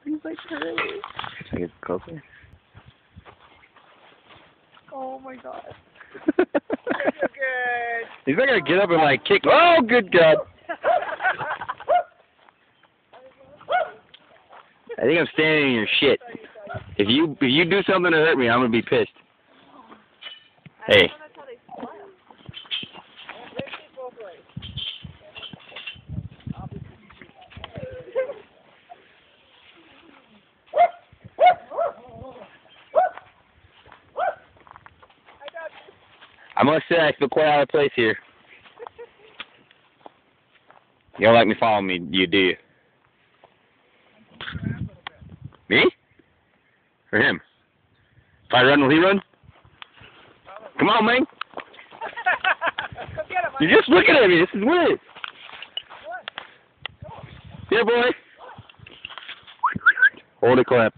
he's like hurting. Should I get closer? Oh my god. You're good. He's not gonna get up and like kick. Oh, good God! I think I'm standing in your shit. If you do something to hurt me, I'm gonna be pissed. Hey. I must say I feel quite out of place here. You don't like me following me, you do you? Me? Or him? If I run, will he run? Come on, man. Come get him. You're just looking at me. This is weird. Here, boy. Hold it, clap.